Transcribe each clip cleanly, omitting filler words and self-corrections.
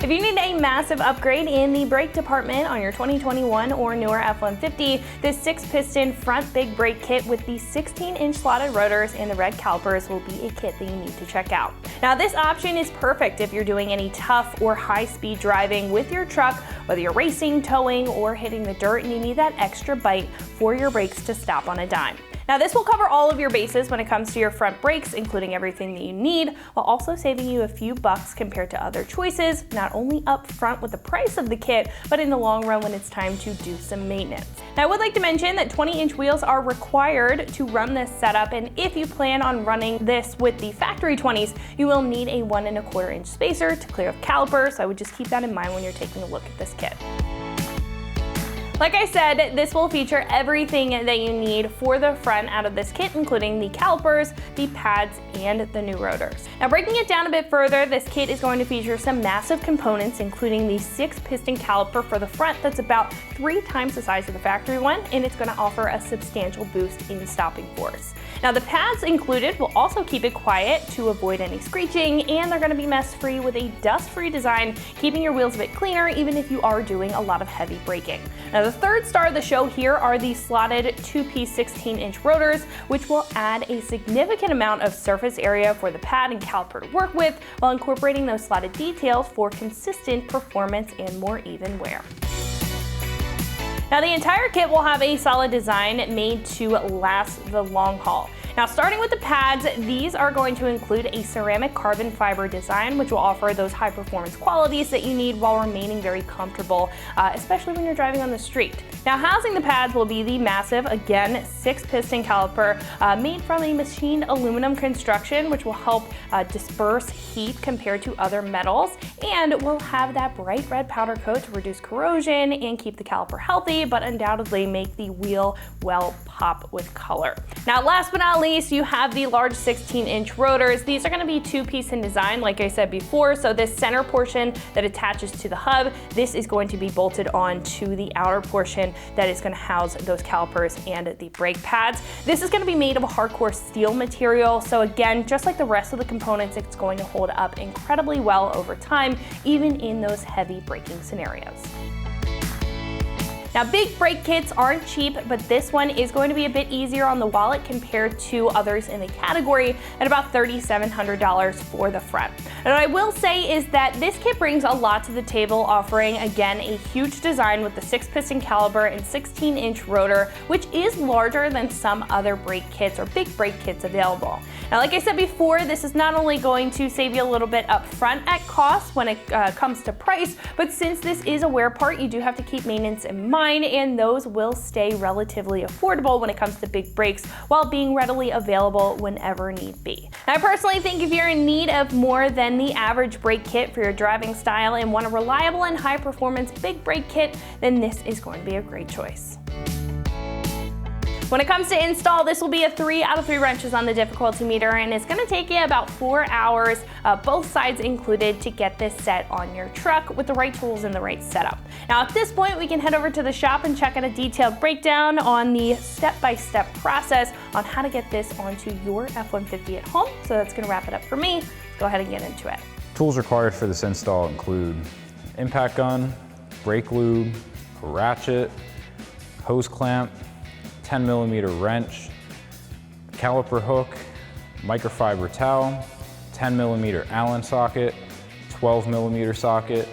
If you need a massive upgrade in the brake department on your 2021 or newer F-150, this 6-piston front big brake kit with the 16-inch slotted rotors and the red calipers will be a kit that you need to check out. Now, this option is perfect if you're doing any tough or high-speed driving with your truck, whether you're racing, towing, or hitting the dirt and you need that extra bite for your brakes to stop on a dime. Now, this will cover all of your bases when it comes to your front brakes, including everything that you need, while also saving you a few bucks compared to other choices, not only up front with the price of the kit, but in the long run when it's time to do some maintenance. Now, I would like to mention that 20-inch wheels are required to run this setup, and if you plan on running this with the factory 20s, you will need a 1 1/4-inch spacer to clear the caliper, so I would just keep that in mind when you're taking a look at this kit. Like I said, this will feature everything that you need for the front out of this kit, including the calipers, the pads, and the new rotors. Now, breaking it down a bit further, this kit is going to feature some massive components, including the 6-piston caliper for the front that's about 3 times the size of the factory one, and it's going to offer a substantial boost in stopping force. Now, the pads included will also keep it quiet to avoid any screeching, and they're going to be mess-free with a dust-free design, keeping your wheels a bit cleaner even if you are doing a lot of heavy braking. Now, the third star of the show here are the slotted 2-piece 16-inch rotors, which will add a significant amount of surface area for the pad and caliper to work with, while incorporating those slotted details for consistent performance and more even wear. Now, the entire kit will have a solid design made to last the long haul. Now, starting with the pads, these are going to include a ceramic carbon fiber design, which will offer those high performance qualities that you need while remaining very comfortable, especially when you're driving on the street. Now, housing the pads will be the massive, again, 6-piston caliper made from a machined aluminum construction, which will help disperse heat compared to other metals, and will have that bright red powder coat to reduce corrosion and keep the caliper healthy, but undoubtedly make the wheel well pop with color. Now, last but not least, you have the large 16-inch rotors. These are going to be 2-piece in design, like I said before. So this center portion that attaches to the hub, this is going to be bolted on to the outer portion that is going to house those calipers and the brake pads. This is going to be made of a hardcore steel material. So again, just like the rest of the components, it's going to hold up incredibly well over time, even in those heavy braking scenarios. Now, big brake kits aren't cheap, but this one is going to be a bit easier on the wallet compared to others in the category at about $3,700 for the front. And what I will say is that this kit brings a lot to the table, offering, again, a huge design with the 6-piston caliber and 16-inch rotor, which is larger than some other brake kits or big brake kits available. Now, like I said before, this is not only going to save you a little bit up front at cost when it comes to price, but since this is a wear part, you do have to keep maintenance in mind, and those will stay relatively affordable when it comes to big brakes while being readily available whenever need be. Now, I personally think if you're in need of more than the average brake kit for your driving style and want a reliable and high performance big brake kit, then this is going to be a great choice. When it comes to install, this will be a 3 out of 3 wrenches on the difficulty meter, and it's gonna take you about 4 hours, both sides included, to get this set on your truck with the right tools and the right setup. Now, at this point, we can head over to the shop and check out a detailed breakdown on the step-by-step process on how to get this onto your F-150 at home. So that's gonna wrap it up for me. Let's go ahead and get into it. Tools required for this install include impact gun, brake lube, a ratchet, hose clamp, 10mm wrench, caliper hook, microfiber towel, 10mm Allen socket, 12mm socket,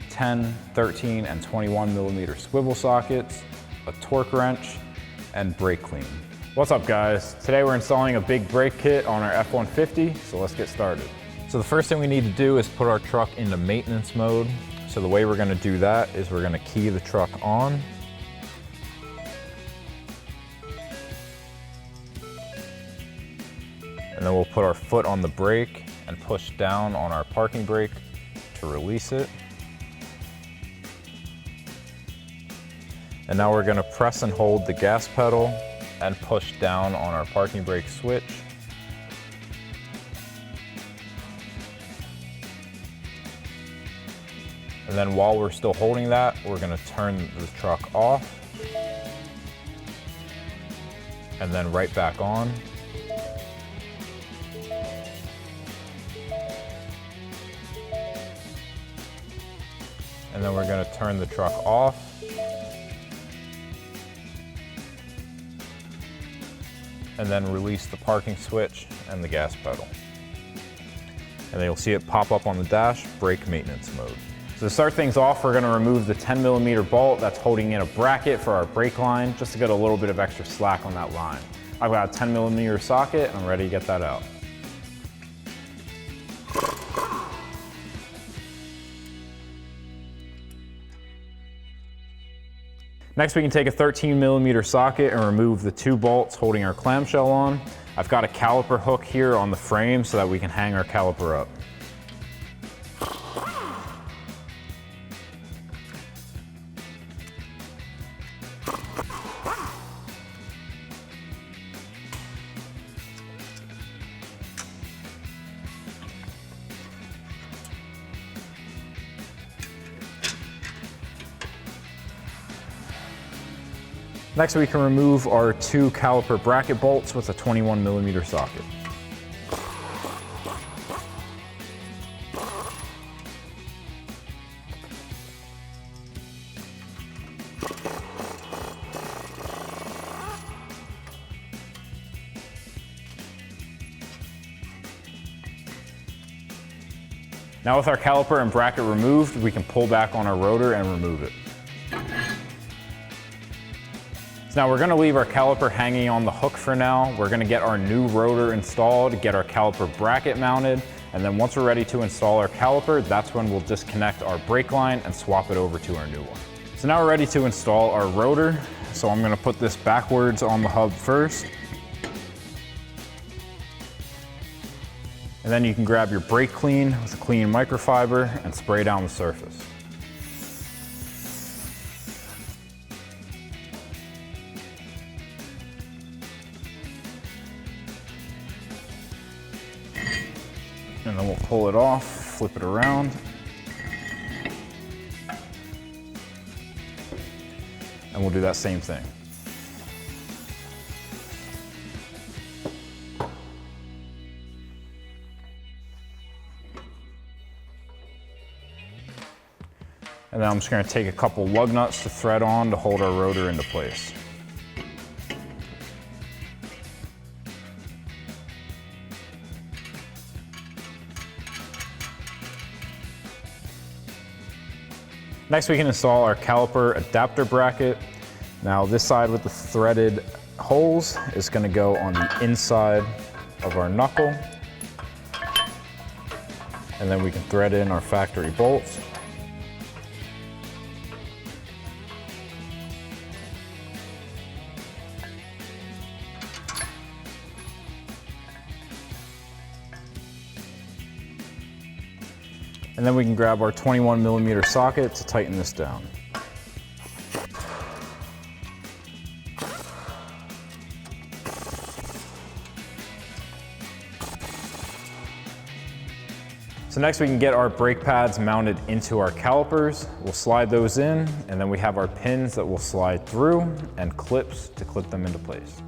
10, 13, and 21mm swivel sockets, a torque wrench, and brake clean. What's up, guys? Today we're installing a big brake kit on our F-150, so let's get started. So the first thing we need to do is put our truck into maintenance mode. So the way we're gonna do that is we're gonna key the truck on. And then we'll put our foot on the brake and push down on our parking brake to release it. And now we're gonna press and hold the gas pedal and push down on our parking brake switch. And then while we're still holding that, we're gonna turn the truck off and then right back on. And then we're gonna turn the truck off. And then release the parking switch and the gas pedal. And then you'll see it pop up on the dash, brake maintenance mode. So to start things off, we're gonna remove the 10mm bolt that's holding in a bracket for our brake line, just to get a little bit of extra slack on that line. I've got a 10mm socket, and I'm ready to get that out. Next, we can take a 13mm socket and remove the 2 bolts holding our clamshell on. I've got a caliper hook here on the frame so that we can hang our caliper up. Next, we can remove our 2 caliper bracket bolts with a 21mm socket. Now with our caliper and bracket removed, we can pull back on our rotor and remove it. Now we're gonna leave our caliper hanging on the hook for now. We're gonna get our new rotor installed, get our caliper bracket mounted, and then once we're ready to install our caliper, that's when we'll disconnect our brake line and swap it over to our new one. So now we're ready to install our rotor. So I'm gonna put this backwards on the hub first. And then you can grab your brake clean with a clean microfiber and spray down the surface. And then we'll pull it off, flip it around. And we'll do that same thing. And then I'm just gonna take a couple lug nuts to thread on to hold our rotor into place. Next, we can install our caliper adapter bracket. Now this side with the threaded holes is gonna go on the inside of our knuckle. And then we can thread in our factory bolts. And then we can grab our 21mm socket to tighten this down. So next we can get our brake pads mounted into our calipers. We'll slide those in, and then we have our pins that will slide through and clips to clip them into place.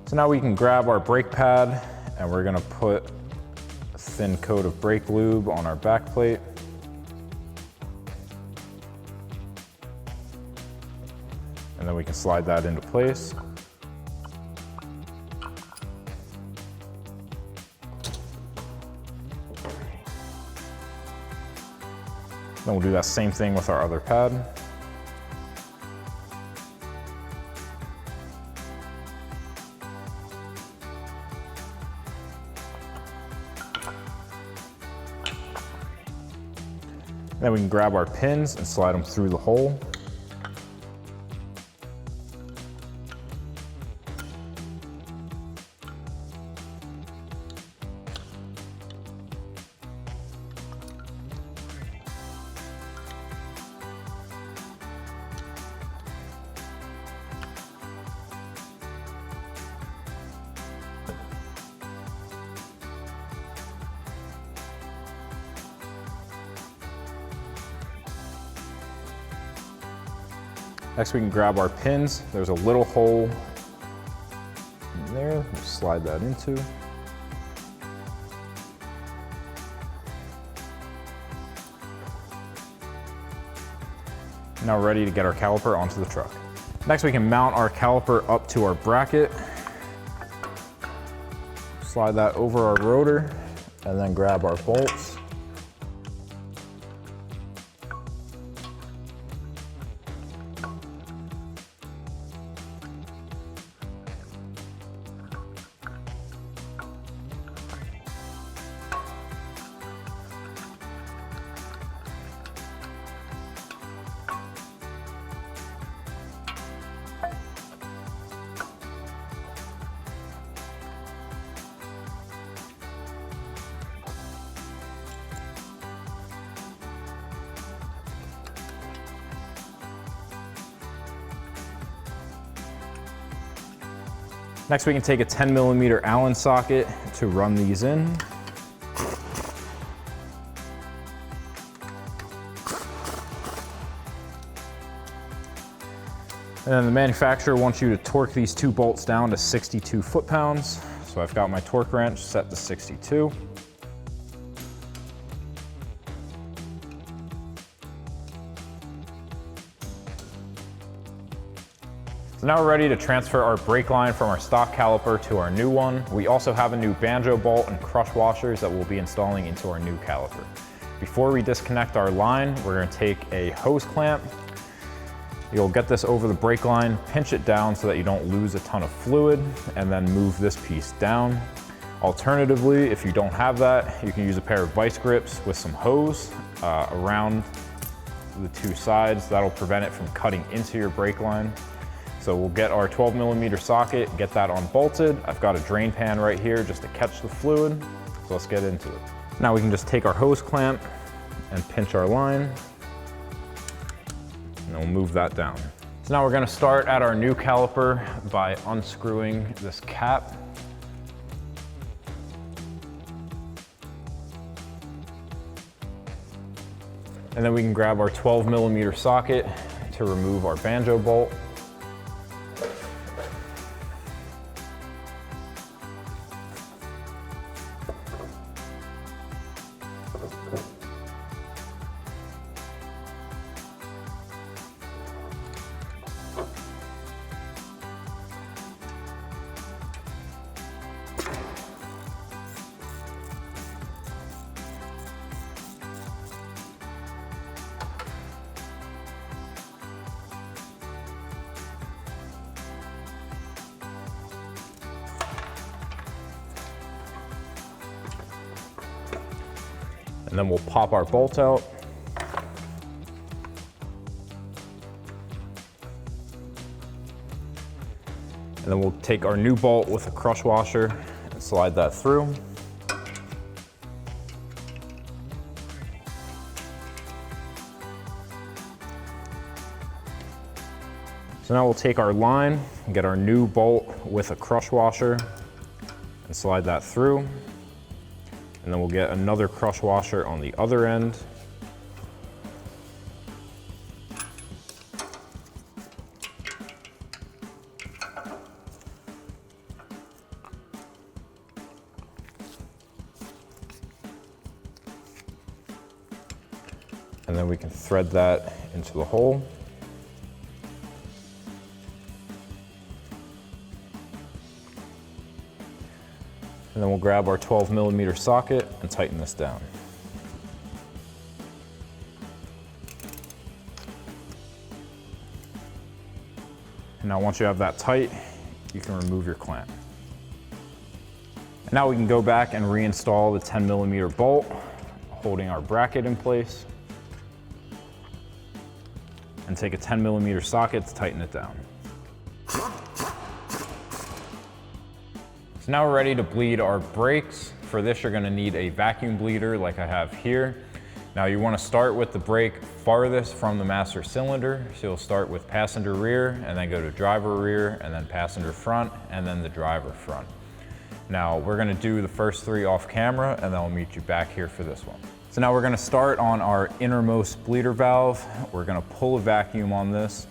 So now we can grab our brake pad, and we're gonna put a thin coat of brake lube on our back plate. And then we can slide that into place. Then we'll do that same thing with our other pad. Then we can grab our pins and slide them through the hole. Next we can grab our pins. There's a little hole in there. We'll slide that into. Now we're ready to get our caliper onto the truck. Next, we can mount our caliper up to our bracket. Slide that over our rotor and then grab our bolts. Next, we can take a 10mm Allen socket to run these in. And then the manufacturer wants you to torque these two bolts down to 62 foot-pounds. So I've got my torque wrench set to 62. So now we're ready to transfer our brake line from our stock caliper to our new one. We also have a new banjo bolt and crush washers that we'll be installing into our new caliper. Before we disconnect our line, we're going to take a hose clamp. You'll get this over the brake line, pinch it down so that you don't lose a ton of fluid, and then move this piece down. Alternatively, if you don't have that, you can use a pair of vice grips with some hose around the two sides. That'll prevent it from cutting into your brake line. So we'll get our 12mm socket, get that unbolted. I've got a drain pan right here just to catch the fluid. So let's get into it. Now we can just take our hose clamp and pinch our line, and then we'll move that down. So now we're gonna start at our new caliper by unscrewing this cap. And then we can grab our 12mm socket to remove our banjo bolt. And then we'll pop our bolt out. And then we'll take our new bolt with a crush washer and slide that through. So now we'll take our line and get our new bolt with a crush washer and slide that through. And then we'll get another crush washer on the other end. And then we can thread that into the hole. And then we'll grab our 12mm socket and tighten this down. And now once you have that tight, you can remove your clamp. And now we can go back and reinstall the 10mm bolt, holding our bracket in place, and take a 10mm socket to tighten it down. So now we're ready to bleed our brakes. For this, you're gonna need a vacuum bleeder like I have here. Now you wanna start with the brake farthest from the master cylinder. So you'll start with passenger rear and then go to driver rear and then passenger front and then the driver front. Now we're gonna do the first three off camera and then I'll meet you back here for this one. So now we're gonna start on our innermost bleeder valve. We're gonna pull a vacuum on this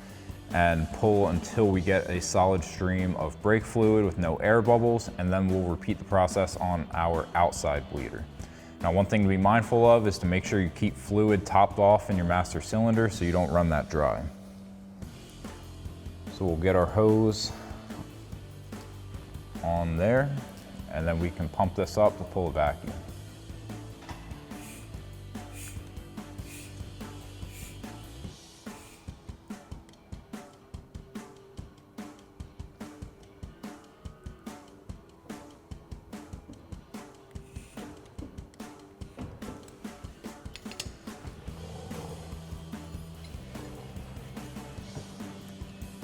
and pull until we get a solid stream of brake fluid with no air bubbles, and then we'll repeat the process on our outside bleeder. Now, one thing to be mindful of is to make sure you keep fluid topped off in your master cylinder so you don't run that dry. So we'll get our hose on there, and then we can pump this up to pull a vacuum.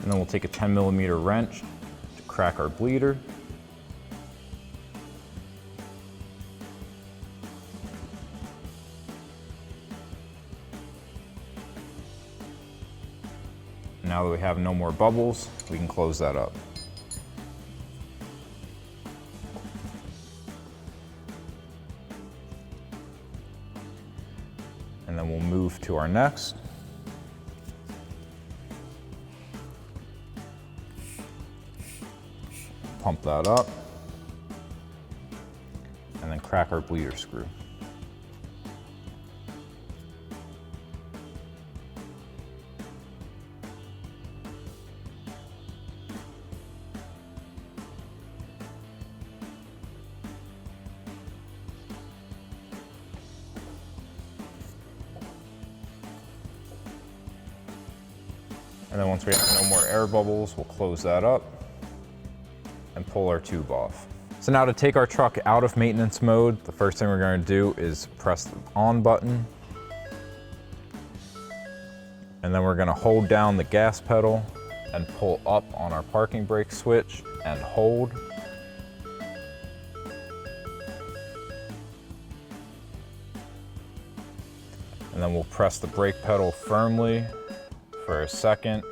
And then we'll take a 10mm wrench to crack our bleeder. Now that we have no more bubbles, we can close that up. And then we'll move to our next. Pump that up, and then crack our bleeder screw. And then once we have no more air bubbles, we'll close that up and pull our tube off. So now to take our truck out of maintenance mode, the first thing we're going to do is press the on button. And then we're going to hold down the gas pedal and pull up on our parking brake switch and hold. And then we'll press the brake pedal firmly for a second,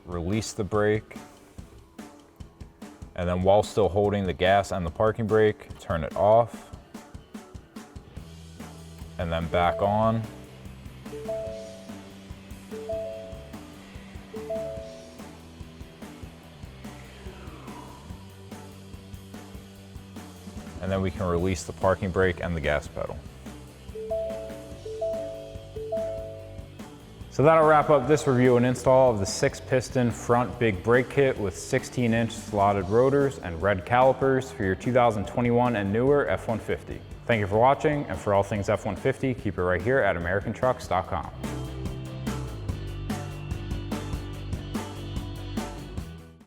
release the brake, and then while still holding the gas and the parking brake, turn it off, and then back on. And then we can release the parking brake and the gas pedal. So that'll wrap up this review and install of the 6-piston front big brake kit with 16-inch slotted rotors and red calipers for your 2021 and newer F-150. Thank you for watching, and for all things F-150, keep it right here at AmericanTrucks.com.